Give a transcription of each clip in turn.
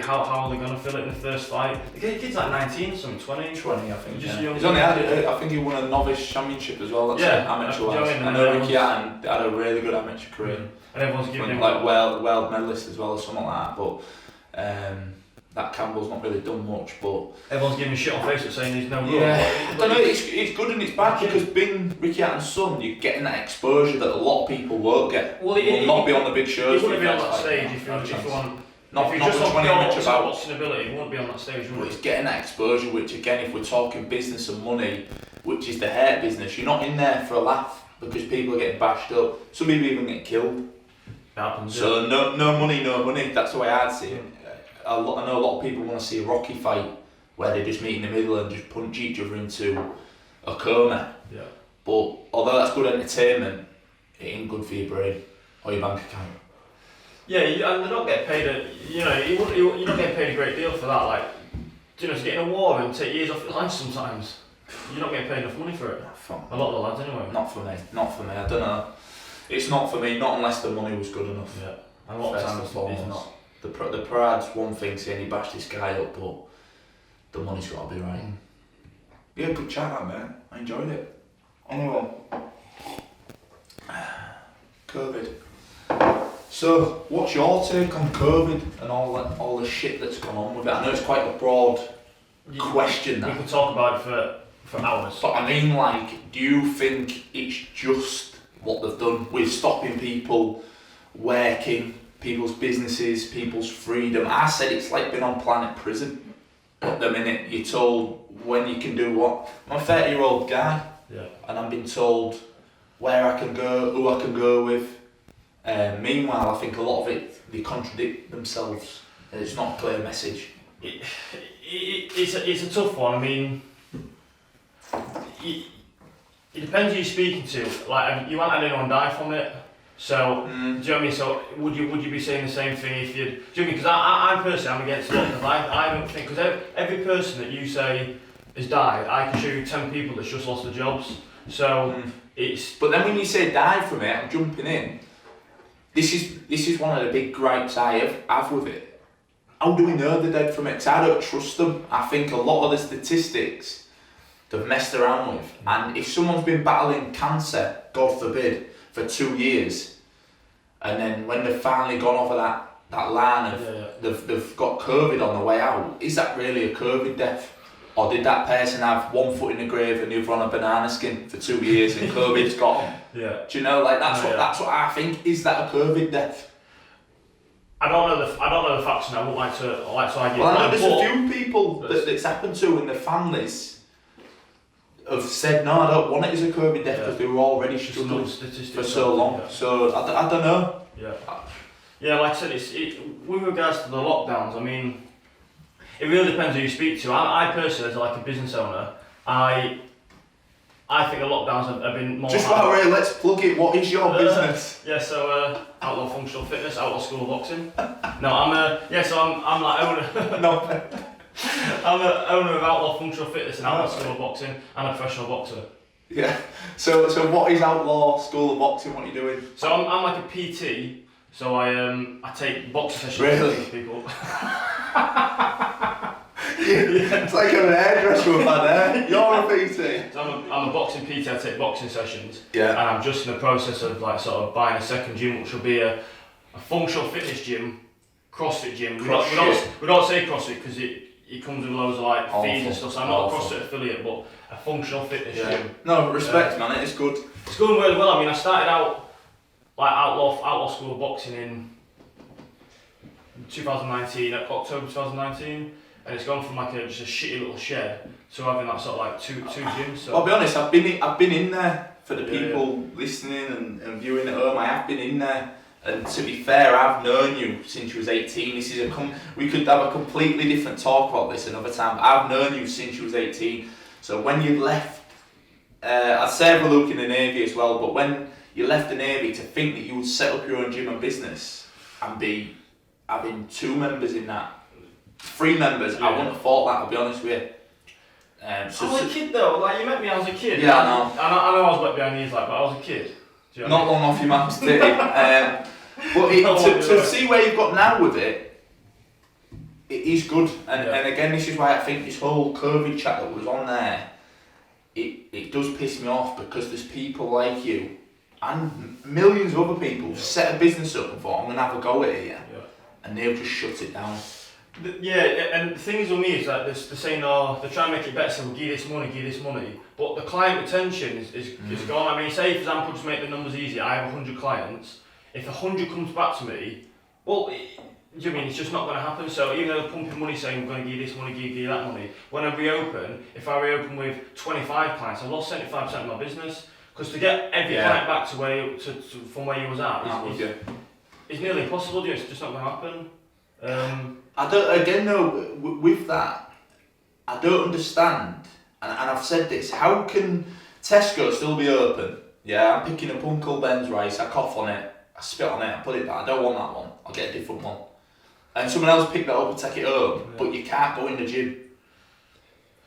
how are they going to fill it in the first fight? The kid's like 19 or something, 20? 20, I think. Just He's only had, I think he won a novice championship as well. That's amateur wise. I know Ricky Hatton had a really good amateur career. And everyone's giving him like world medalist as well or something like that. But that Campbell's not really done much. But everyone's giving shit on Facebook saying he's no good. Yeah, I don't know. It's good and it's bad because being Ricky Hatton's son, you're getting that exposure that a lot of people won't get. Well, will not be on the big shows. He wouldn't be on that stage if you want. Not if just on when much about boxing ability, he wouldn't be on that stage. But he's getting that exposure, which again, if we're talking business and money, which is the hair business, you're not in there for a laugh because people are getting bashed up. Some people even get killed. Happens, so no money. That's the way I'd see it. I know a lot of people want to see a Rocky fight where they just meet in the middle and just punch each other into a coma. Yeah. But although that's good entertainment, it ain't good for your brain or your bank account. Yeah, and they don't get paid you're not getting paid a great deal for that. Like, to get in a war and take years off your life sometimes, you're not getting paid enough money for it. A lot of the lads anyway. Not for me. I don't know. It's not for me, not unless the money was good enough. Yeah. And a lot of times it's not. The pride's one thing saying he bashed this guy up, but the money's got to be right. Yeah, good chat that, man. I enjoyed it. Anyway, COVID. So, what's your take on COVID and all the shit that's gone on with it? I know it's quite a broad question. We could talk about it for hours. But I mean, like, do you think it's just what they've done with stopping people working, people's businesses, people's freedom? I said it's like being on planet prison. At the minute, you're told when you can do what. I'm a 30-year-old guy, and I'm being told where I can go, who I can go with. Meanwhile, I think a lot of it, they contradict themselves. It's not a clear message. It's a tough one. I mean, it depends who you're speaking to. Like, you haven't had anyone die from it. So, do you know what I mean? So, would you be saying the same thing if you'd... Do you know what I mean? Because I personally, I'm against it, because I don't think... Because every person that you say has died, I can show you 10 people that's just lost their jobs. So, it's... But then when you say died from it, I'm jumping in. This is one of the big gripes I have with it. How do we know they're dead from it? Because I don't trust them. I think a lot of the statistics they've messed around with. And if someone's been battling cancer, God forbid, for 2 years, and then when they've finally gone over that line of they've got COVID on the way out, is that really a COVID death? Or did that person have one foot in the grave and the other on a banana skin for 2 years and COVID's got them? Yeah. Do you know, like that's what I think. Is that a COVID death? I don't know the facts, and I wouldn't like to argue. Well, I know there's a few people that it's happened to, and the families have said no, I don't want it as a COVID death because they were already struggling for so long. Yeah. So I don't know. Yeah, like I said, with regards to the lockdowns. I mean, it really depends who you speak to. I personally, as like a business owner, I think the lockdowns have been more... Just about really, let's plug it. What is your business? So Outlaw Functional Fitness, Outlaw School of Boxing. No, I'm like owner. No. I'm an owner of Outlaw Functional Fitness and Outlaw School of Boxing. I'm a professional boxer. Yeah. So what is Outlaw School of Boxing? What are you doing? So I'm like a PT. So I take boxing sessions with people. It's like an hairdresser with bad hair. You're a PT. So I'm a boxing PT. I take boxing sessions. Yeah. And I'm just in the process of like sort of buying a second gym, which will be a functional fitness gym, CrossFit gym. We don't say CrossFit because it comes with loads of like fees and stuff. So I'm not a CrossFit affiliate, but a functional fitness gym. No, respect, man. It's good. It's going really well. I mean, I started out like Outlaw School of Boxing in 2019, October 2019, and it's gone from like just a shitty little shed to having that sort of like two gyms. So. Well, I'll be honest, I've been in there for the people listening and viewing at home. I have been in there, and to be fair, I've known you since you was 18. This is we could have a completely different talk about this another time. I've known you since you was 18. So when you left, I'd say Overlooking the Navy as well, but when you left the Navy, to think that you would set up your own gym and business and be having 2 members in that, 3 members, I wouldn't have thought that, I'll be honest with you. I was a kid though, like you met me, I was a kid. Yeah, I know. I know I was wet behind the ears, like, but I was a kid. Do you know Not long off your mum's titty. But to see where you've got now with it, it is good, and again, this is why I think this whole COVID chat that was on there, it does piss me off, because there's people like you and millions of other people set a business up and thought, I'm going to have a go at it, and they'll just shut it down. And the thing is with me is that they're saying, they're trying to make it better, so we'll give this money, but the client retention is gone. I mean, say for example, just make the numbers easy, I have 100 clients, if 100 comes back to me, well, do you mean it's just not going to happen? So even though they're pumping money saying we're going to give this money, give you that money, when I reopen, if I reopen with 25 clients, I've lost 75% of my business. Because to get every client back to from where you was at is nearly impossible. It's just not going to happen. I don't. Again, though, with that, I don't understand. And I've said this. How can Tesco still be open? Yeah, I'm picking up Uncle Ben's rice. I cough on it. I spit on it. I put it back. I don't want that one. I'll get a different one. And someone else pick that up and take it home. But you can't go in the gym.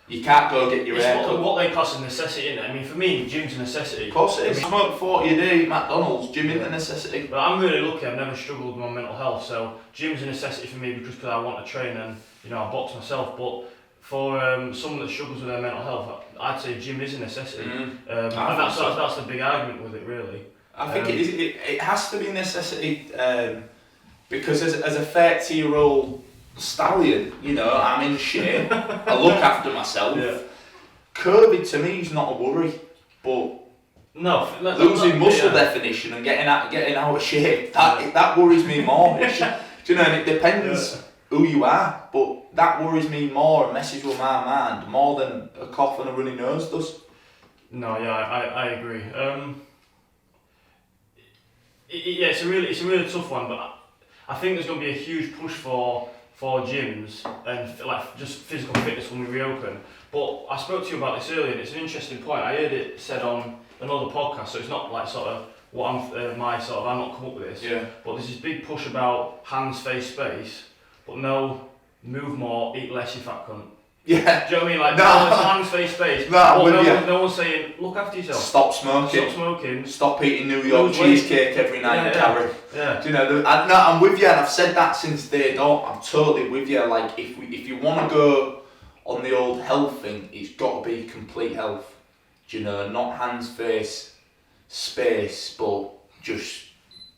You can't go get your hair cut. What they class as necessity, isn't it? I mean, for me, gym's a necessity. Of course it is. I smoke 40 a day at McDonald's, gym isn't a necessity. But I'm really lucky, I've never struggled with my mental health, so gym's a necessity for me because I want to train and, I box myself, but for someone that struggles with their mental health, I'd say gym is a necessity. And that's the big argument with it, really. I think it has to be a necessity, because as a 30-year-old stallion, I'm in shape, I look after myself. COVID to me is not a worry, but losing muscle definition and getting out of shape, that worries me more. And it depends who you are, but that worries me more and messes with my mind more than a cough and a runny nose does. No, I agree. It's a really tough one, but I think there's going to be a huge push for gyms and just physical fitness when we reopen. But I spoke to you about this earlier, and it's an interesting point. I heard it said on another podcast, so it's not like sort of what I'm not come up with this. Yeah. But there's this big push about hands, face, space, but no, move more, eat less, you fat cunt. Yeah. Do you know what I mean? Like, no, it's hands, face, space. No one's saying, look after yourself. Stop smoking. Stop eating New York cheesecake every night, Karen. Yeah. Do you know? I'm with you, and I've said that since day dot. I'm totally with you. Like, if you want to go on the old health thing, it's got to be complete health. Do you know? Not hands, face, space, but just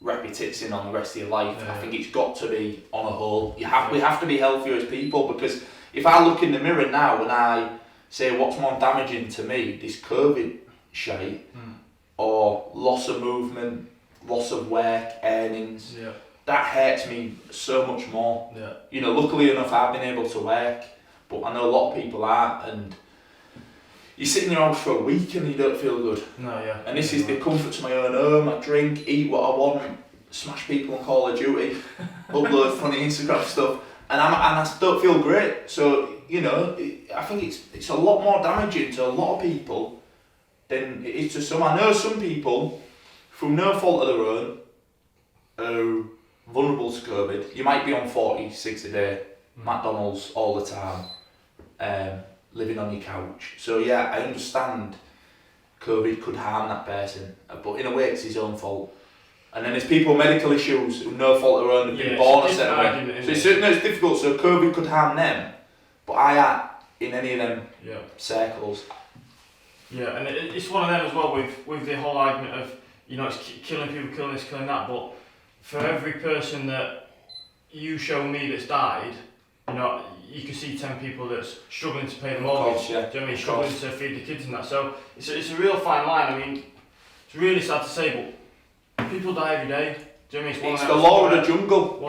wrap your tits in on the rest of your life. Yeah. I think it's got to be on a whole. We have to be healthier as people, because if I look in the mirror now and I say what's more damaging to me, this COVID shite, or loss of movement, loss of work, earnings, that hurts me so much more. Yeah. Luckily enough I've been able to work, but I know a lot of people aren't, and you sit in your house for a week and you don't feel good. No, yeah. And this is the comfort to my own home. I drink, eat what I want, smash people on Call of Duty, upload funny Instagram stuff. And I don't feel great, so I think it's a lot more damaging to a lot of people than it is to some. I know some people, from no fault of their own, are vulnerable to COVID. You might be on 46 a day, McDonald's all the time, living on your couch. So yeah, I understand COVID could harm that person, but in a way it's his own fault. And then there's people with medical issues who no fault of their own have been born a certain way. So it's difficult. So COVID could harm them, but I ain't in any of them circles. Yeah, and it's one of them as well with the whole argument of it's killing people, killing this, killing that. But for every person that you show me that's died, you can see 10 people that's struggling to pay the mortgage. Do you know what I mean? Struggling to feed the kids and that. So it's a real fine line. I mean, it's really sad to say, but people die every day. Do you know what I mean? It's the law of the jungle.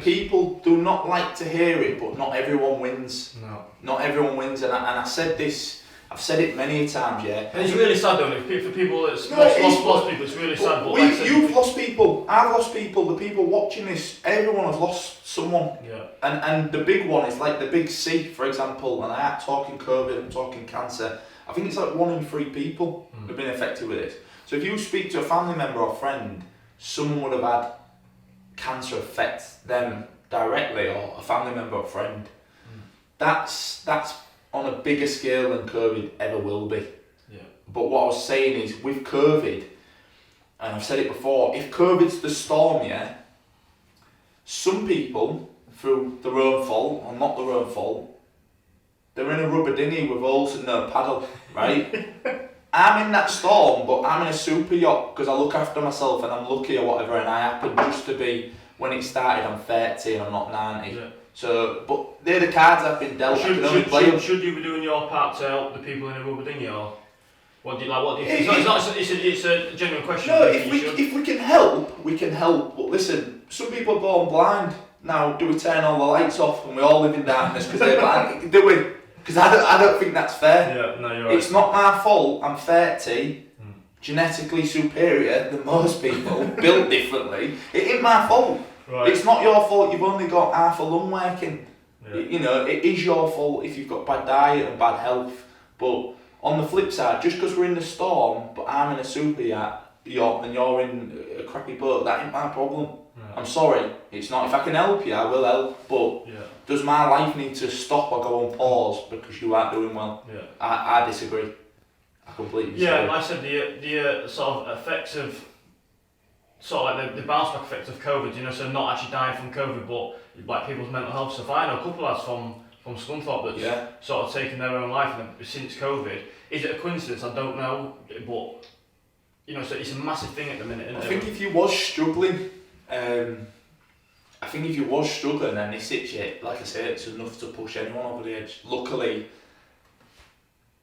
People do not like to hear it, but not everyone wins. No. Not everyone wins, and I said this. I've said it many times, yeah. And it's really sad, though, for people that's lost people. It's really sad. But you've lost people. I've lost people. The people watching this, everyone has lost someone. Yeah. And the big one is like the big C, for example. And I'm talking COVID. I'm talking cancer. I think it's like 1 in 3 people have been affected with it. So if you speak to a family member or friend, someone would have had cancer affect them directly, or a family member or friend. That's on a bigger scale than COVID ever will be. Yeah. But what I was saying is, with COVID, and I've said it before, if COVID's the storm, some people through their own fault or not their own fault. They're in a rubber dinghy with holes and no paddle, right? I'm in that storm, but I'm in a super yacht because I look after myself and I'm lucky or whatever, and I happen just to be, when it started, I'm 30 and I'm not 90. Yeah. So, but they're the cards I've been dealt. Should you be doing your part to help the people in a rubber dinghy, or what do you like? What do you think? It's a genuine question. No, if we can help, we can help. But listen, some people are born blind. Now, do we turn all the lights off and we all live in darkness because they're blind? Do we? Because I don't think that's fair. Yeah, no, you're right. It's not my fault. I'm 30, genetically superior than most people, built differently. It ain't my fault. Right. It's not your fault. You've only got half a lung working. Yeah. You know, it is your fault if you've got bad diet and bad health. But on the flip side, just because we're in the storm, but I'm in a super yacht and you're in a crappy boat, that ain't my problem. Yeah. I'm sorry, it's not. If I can help you, I will help. But does my life need to stop or go on pause because you aren't doing well? Yeah. I disagree. I completely disagree. Yeah, like I said, the sort of effects of, sort of like the bounce back effect of COVID, you know, so not actually dying from COVID, but like people's mental health stuff. I know a couple of lads from Scunthorpe that's sort of taken their own life since COVID. Is it a coincidence? I don't know, but you know, so it's a massive thing at the minute. Isn't I think if you was struggling, and this hits you, like I said, it's enough to push anyone over the edge. Luckily,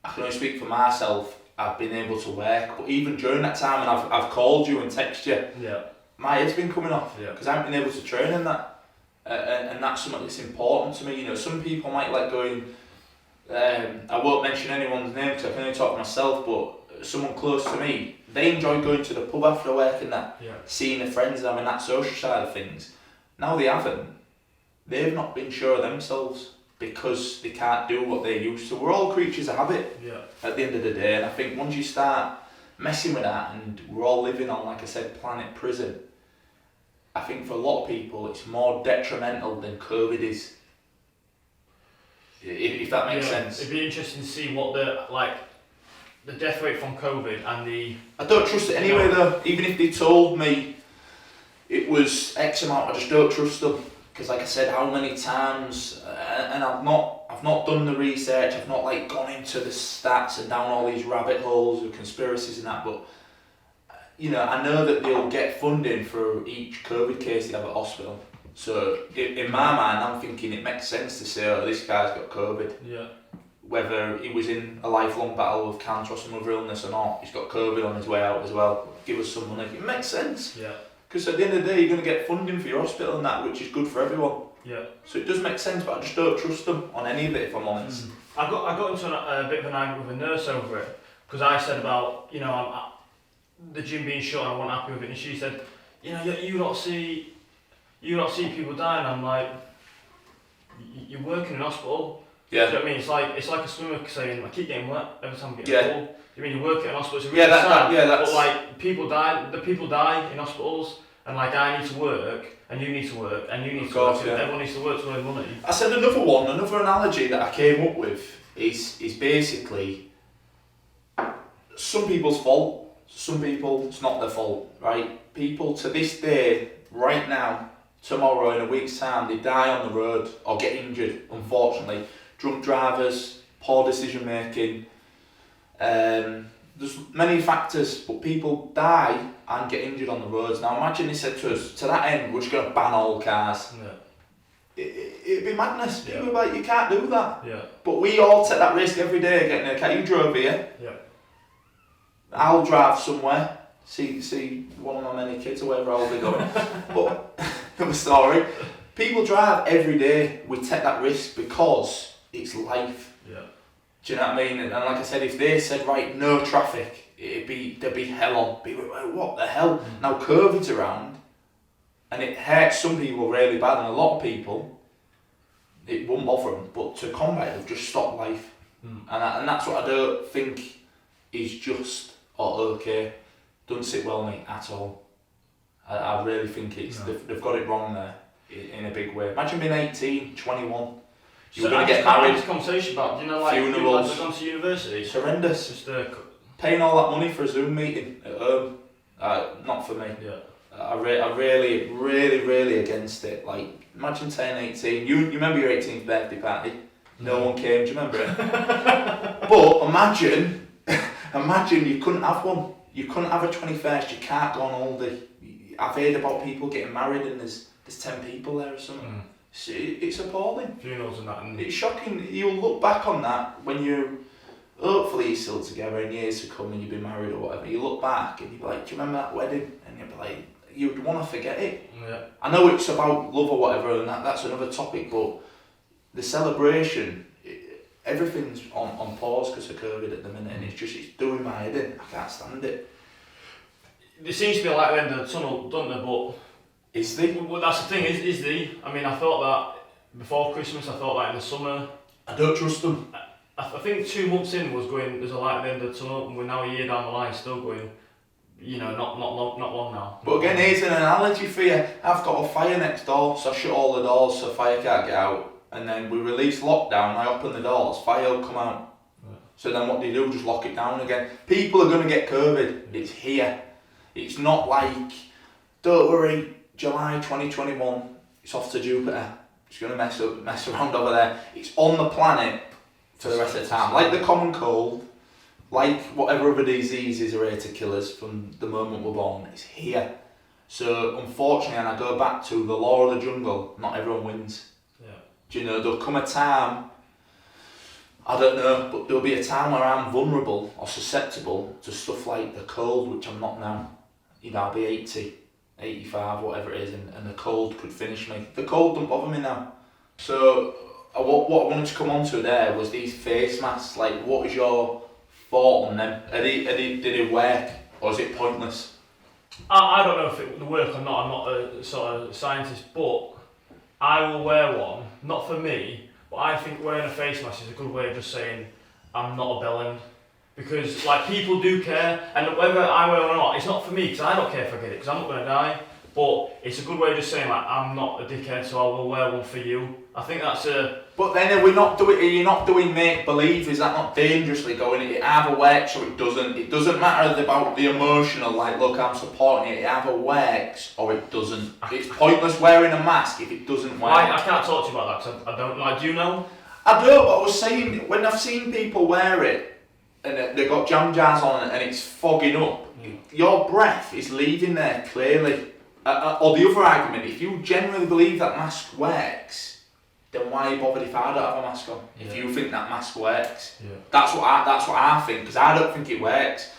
I can only speak for myself. I've been able to work, but even during that time, and I've called you and texted you. Yeah. My head's been coming off because I haven't been able to train in that, and that's something that's important to me. You know, some people might like going. I won't mention anyone's name because I can only talk to myself, but someone close to me, they enjoy going to the pub after work and that, seeing their friends and having that social side of things. Now they haven't. They've not been sure of themselves because they can't do what they used to. We're all creatures of habit at the end of the day, and I think once you start messing with that, and we're all living on, like I said, planet prison, I think for a lot of people it's more detrimental than COVID is. If that makes sense. It'd be interesting to see what the death rate from COVID and the... I don't trust it anyway though. Even if they told me it was X amount, I just don't trust them. Because like I said, how many times, and I've not done the research, I've not like gone into the stats and down all these rabbit holes of conspiracies and that, but you know, I know that they'll get funding for each COVID case they have at hospital. So in my mind, I'm thinking it makes sense to say, oh, this guy's got COVID. Yeah. Whether he was in a lifelong battle with cancer or some other illness or not, he's got COVID on his way out as well. Give us some money. It makes sense. Yeah. Because at the end of the day, you're going to get funding for your hospital and that, which is good for everyone. Yeah. So it does make sense, but I just don't trust them on any of it, if I'm honest. I got into a bit of an argument with a nurse over it, because I said about, you know, the gym being shut and I wasn't happy with it, and she said, you know, you don't see people dying. I'm like, you're working in hospital. Yeah. Do you know what I mean? It's like a swimmer saying, I keep getting wet every time I get cold. You mean you work in hospital? It's really sad. That's... But like people die in hospitals, and like I need to work, and you need to work, and you need to work. Everyone needs to work to earn money. I said another analogy that I came up with is basically some people's fault, some people it's not their fault, right? People to this day, right now, tomorrow, in a week's time, they die on the road or get injured, unfortunately. Drunk drivers, poor decision making. There's many factors, but people die and get injured on the roads. Now imagine they said to us, to that end, we're just going to ban all cars. Yeah. It'd be madness. People would be like, you can't do that. Yeah. But we all take that risk every day getting in a car. You drove here. Yeah. I'll drive somewhere. See one of my many kids or wherever I'll be going. But another story. People drive every day. We take that risk because it's life. Yeah. Do you know what I mean? And like I said, if they said, right, no traffic, there'd be hell on. People would be like, what the hell? Now COVID's around, and it hurts some people really bad, and a lot of people, it won't bother them. But to combat it, they've just stopped life. And that's what I don't think is just or okay. Doesn't sit well with me at all. I really think they've got it wrong there in a big way. Imagine being 18, 21. You're going to get married. This conversation about, you know, like funerals. People gone to university. It's horrendous. Just paying all that money for a Zoom meeting at home. Not for me. Yeah. I'm really against it. Like, imagine turning 18. You remember your 18th birthday party? No one came. Do you remember it? But imagine you couldn't have one. You couldn't have a 21st. You can't go on holiday. I've heard about people getting married and there's 10 people there or something. It's appalling. Funerals and that. And it's shocking. You'll look back on that when hopefully you're still together in years to come and you've been married or whatever. You look back and you'll be like, do you remember that wedding? And you'll be like, you'd want to forget it. Yeah. I know it's about love or whatever, and that's another topic, but the celebration, everything's on pause because of COVID at the minute, and it's doing my head in. I can't stand it. There seems to be a light at the end of the tunnel, don't there? But is there? Well, that's the thing. Is there? I mean, I thought that before Christmas. I thought that in the summer. I don't trust them. I think 2 months in was going. There's a light at the end of the tunnel, and we're now a year down the line, still going. You know, not long now. But again, here's an analogy for you. I've got a fire next door, so I shut all the doors so fire can't get out. And then we release lockdown, I open the doors, fire will come out. Yeah. So then what do? Just lock it down again. People are going to get COVID. It's here. It's not like, don't worry, July 2021, it's off to Jupiter. It's going to mess around over there. It's on the planet for the rest of the time. Like the common cold, like whatever other diseases are here to kill us from the moment we're born, it's here. So unfortunately, and I go back to the law of the jungle, not everyone wins. Yeah. Do you know, there'll come a time, I don't know, but there'll be a time where I'm vulnerable or susceptible to stuff like the cold, which I'm not now. You know, I'll be 80, 85, whatever it is, and the cold could finish me. The cold don't bother me now. So what I wanted to come on to there was these face masks. Like, what is your thought on them? Did they work, or is it pointless? I don't know if it would work or not. I'm not a sort of scientist, but I will wear one. Not for me, but I think wearing a face mask is a good way of just saying I'm not a bellend. Because like people do care, and whether I wear it or not, it's not for me because I don't care if I get it because I'm not going to die. But it's a good way of just saying like I'm not a dickhead, so I will wear one for you. I think that's a. But then are you not doing make believe? Is that not dangerously going? It either works or it doesn't. It doesn't matter about the emotional. Like, look, I'm supporting it. It either works or it doesn't. It's pointless wearing a mask if it doesn't work. I can't talk to you about that because I don't. Like, do you know? I don't. But I was saying when I've seen people wear it. And they've got jam jars on it and it's fogging up. Your breath is leaving there clearly. Or the other argument, if you genuinely believe that mask works, then why are you bothered if I don't have a mask on? Yeah. If you think that mask works, yeah. That's what I think, because I don't think it works.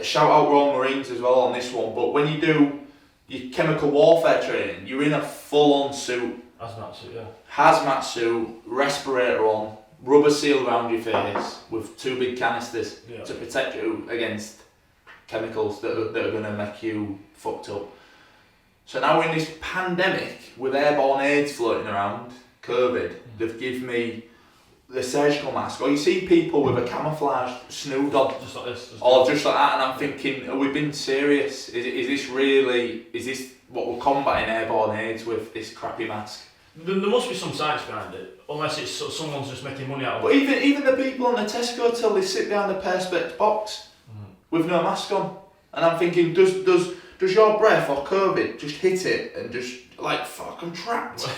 Shout out Royal Marines as well on this one. But when you do your chemical warfare training, you're in a full-on suit. Hazmat suit, yeah. Hazmat suit, respirator on. Rubber seal around your face with 2 big canisters to protect you against chemicals that are going to make you fucked up. So now in this pandemic with airborne AIDS floating around, COVID, they've given me the surgical mask. Or you see people with a camouflage snood on, just like this, just like that, and I'm thinking, are we being serious? Is this what we're combating airborne AIDS with, this crappy mask? There must be some science behind it, unless it's someone's just making money out of it. But even the people on the Tesco till they sit behind the perspex box with no mask on, and I'm thinking, does your breath or COVID just hit it and just like fuck, I'm trapped?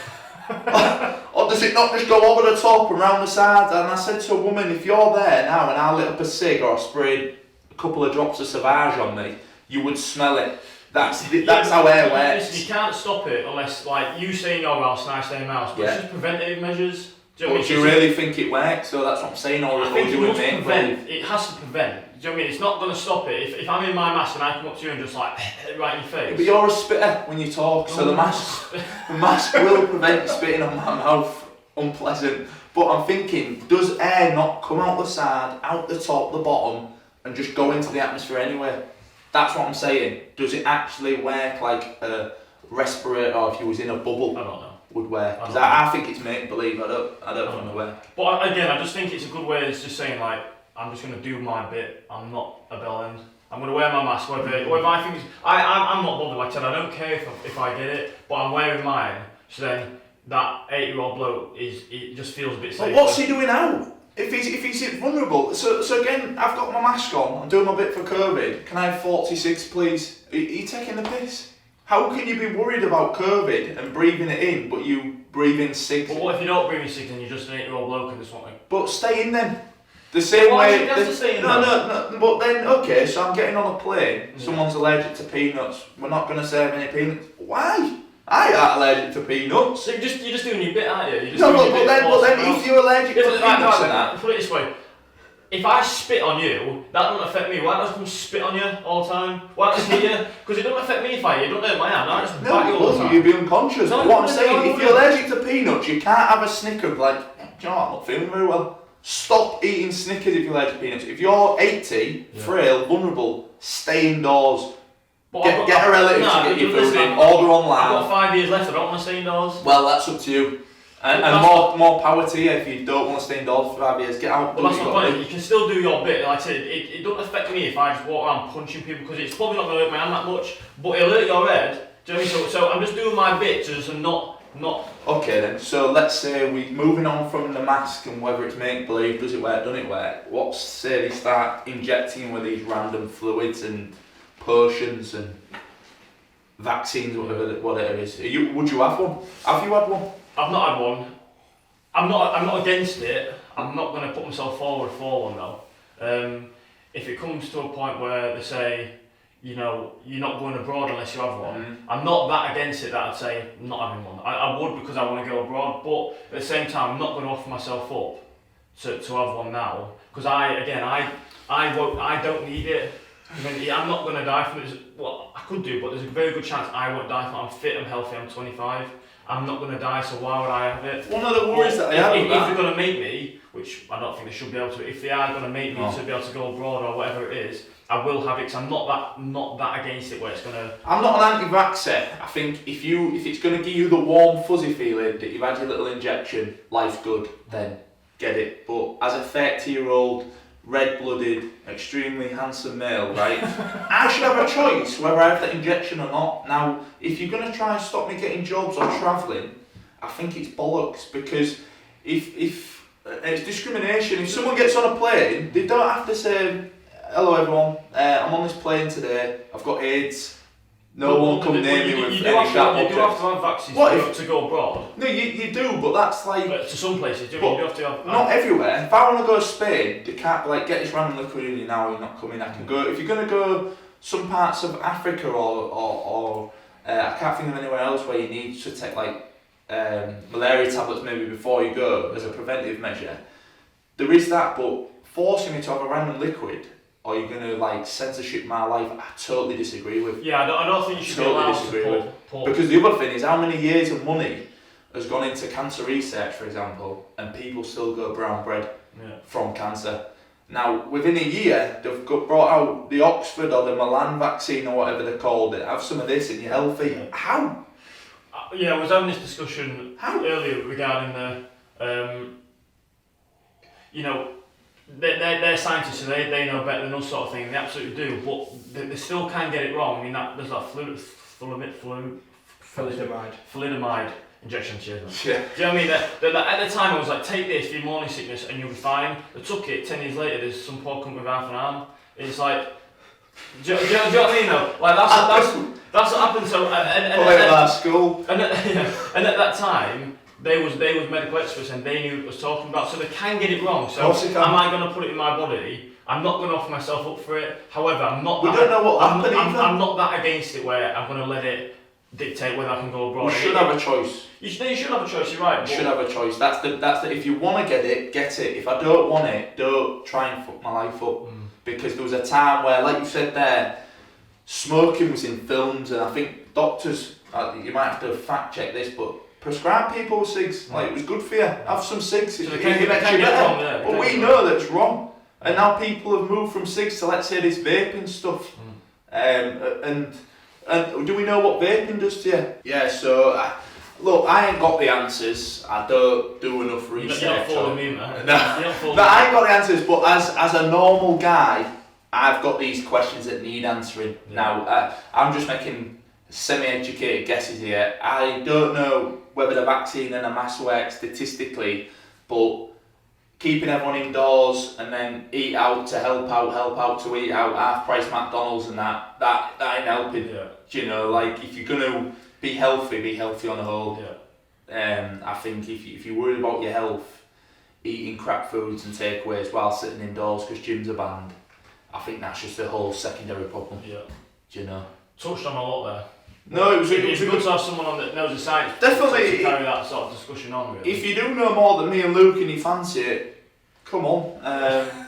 Or does it not just go over the top and round the sides? And I said to a woman, if you're there now and I lit up a cig or I sprayed a couple of drops of Sauvage on me, you would smell it. That's how air works. You can't stop it unless, like, you say in your house, and I say in my house, but it's just preventative measures. Do you really think it works? So that's what I'm saying. I think it has to prevent. Do you know what I mean? It's not going to stop it. If I'm in my mask and I come up to you and just like right in your face. But you're a spitter when you talk, so the mask will prevent spitting on my mouth. Unpleasant. But I'm thinking, does air not come out the side, out the top, the bottom, and just go into the atmosphere anyway? That's what I'm saying. Does it actually work like a respirator if you was in a bubble? I don't know. Would work? Because I think it's make believe. I don't think it work. But again, I just think it's a good way. It's just saying like, I'm just going to do my bit. I'm not a bellend. I'm going to wear my mask. Whether I think I'm not bothered. Like I said, I don't care if I get it, but I'm wearing mine. So then that 8-year-old bloke it just feels a bit safer. But what's he doing now? If he's vulnerable, so again, I've got my mask on, I'm doing my bit for COVID, can I have 46 please? Are you taking the piss? How can you be worried about COVID and breathing it in, but you breathe in cigs? But what if you don't breathe in cigs and you're just an 8-year-old bloke and just want to... But stay in then. The same Why way. should you have to stay in no. But then, okay, so I'm getting on a plane. Someone's allergic to peanuts. We're not going to serve any peanuts. Why? I ain't allergic to peanuts. So you're just doing your bit, aren't you? No, but then if you're allergic to peanuts and that... Put it this way. If I spit on you, that doesn't affect me. Why don't I come spit on you all the time? Why don't I hit you? Because it doesn't affect me if I hit you. It doesn't hurt my hand. I just bite you all the time. You'd be unconscious. No, What I'm saying, if you're allergic to peanuts, you can't have a Snicker like, do you know what, I'm not feeling very well. Stop eating Snickers if you're allergic to peanuts. If you're 80, frail, vulnerable, stay indoors. Get a relative to get your food in, order online. I've got 5 years left, I don't want to stay indoors. Well, that's up to you. And more power to you if you don't want to stay indoors for 5 years. Get out. Well, that's my point. You can still do your bit. Like I said, it doesn't affect me if I just walk around punching people because it's probably not going to hurt my hand that much, but it'll hurt your head. Do you know what I mean? So I'm just doing my bit to just not. Okay then. So let's say we're moving on from the mask and whether it's make believe, does it work, doesn't it work? What's say they start injecting with these random fluids and potions and vaccines, whatever it is. Would you have one? Have you had one? I've not had one. I'm not against it. I'm not going to put myself forward for one though. If it comes to a point where they say, you know, you're not going abroad unless you have one, I'm not that against it that I'd say not having one. I would because I want to go abroad, but at the same time I'm not going to offer myself up to have one now because I don't need it. I mean, I'm not going to die from it. Well, I could do, but there's a very good chance I won't die from it. I'm fit, I'm healthy, I'm 25. I'm not going to die, so why would I have it? One of the worries that I have if they're going to make me, which I don't think they should be able to, if they are going to make me to be able to go abroad or whatever it is, I will have it because I'm not that against it where it's going to... I'm not an anti-vaxxer. I think if it's going to give you the warm fuzzy feeling that you've had your little injection, life's good, then get it. But as a 30-year-old, red-blooded, extremely handsome male, right, I should have a choice whether I have that injection or not. Now, if you're going to try and stop me getting jobs or travelling, I think it's bollocks because if it's discrimination. If someone gets on a plane, they don't have to say, hello everyone, I'm on this plane today, I've got AIDS. No one come near me with any sharp objects. You do have to have vaccines to go abroad. No, you do, but that's like... But to some places, you have to have... Not everywhere. If I want to go to Spain, they can't be like, get this random liquid in you now, you're not coming, I can go... If you're going to go some parts of Africa or I can't think of anywhere else where you need to take like malaria tablets maybe before you go as a preventive measure, there is that, but forcing me to have a random liquid... Or you're going to like censorship my life, I totally disagree with. Yeah, I don't think you should be allowed to put... Because the other thing is how many years of money has gone into cancer research, for example, and people still go brown bread from cancer. Now, within a year, they've brought out the Oxford or the Milan vaccine or whatever they called it. Have some of this and you're healthy. Yeah. How? I was having this discussion earlier regarding the, they're scientists, so they know better than us sort of thing, they absolutely do, but they still can get it wrong. I mean, there's that thalidomide injection, cheers. Yeah. Do you know what I mean? At the time I was like, take this for your morning sickness and you'll be fine. They took it, 10 years later there's some poor cunt with half an arm. It's like, do you know what I mean though? Like that's what happened, so... And at that time, they was medical experts and they knew what it was talking about, so they can get it wrong. So am I going to put it in my body? I'm not going to offer myself up for it. However, I'm not that against it where I'm going to let it dictate whether I can go abroad. You should have a choice. You should have a choice. You're right. You should have a choice. That's the. If you want to get it, get it. If I don't want it, don't try and fuck my life up. Because there was a time where, like you said there, smoking was in films, and I think doctors. You might have to fact check this, but prescribe people with cigs. Like, it was good for you. Have some cigs. So it makes you better. But we know that it's wrong. And now people have moved from cigs to, let's say, this vaping stuff. And do we know what vaping does to you? Yeah, so, look, I ain't got the answers. I don't do enough research. You're not fooling me, man. No, I ain't got the answers, but as a normal guy, I've got these questions that need answering. Yeah. Now, I'm just making semi-educated guesses here. I don't know whether the vaccine and a mask work statistically, but keeping everyone indoors and then eat out to help out to eat out, half price McDonald's and that ain't helping. Yeah. Do you know, like if you're gonna be healthy on the whole. Yeah. I think if you're worried about your health, eating crap foods and takeaways while sitting indoors because gyms are banned, I think that's just a whole secondary problem. Yeah. Do you know? Touched on a lot there. No, it was It's good to have someone on that knows the science. Definitely. To carry that sort of discussion on. Really. If you do know more than me and Luke and you fancy it, come on.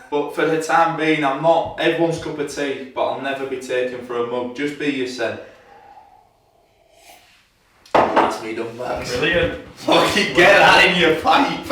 But for the time being, I'm not everyone's cup of tea, but I'll never be taken for a mug. Just be yourself. That's me done, Max. Brilliant. Fucking get that in your pipe.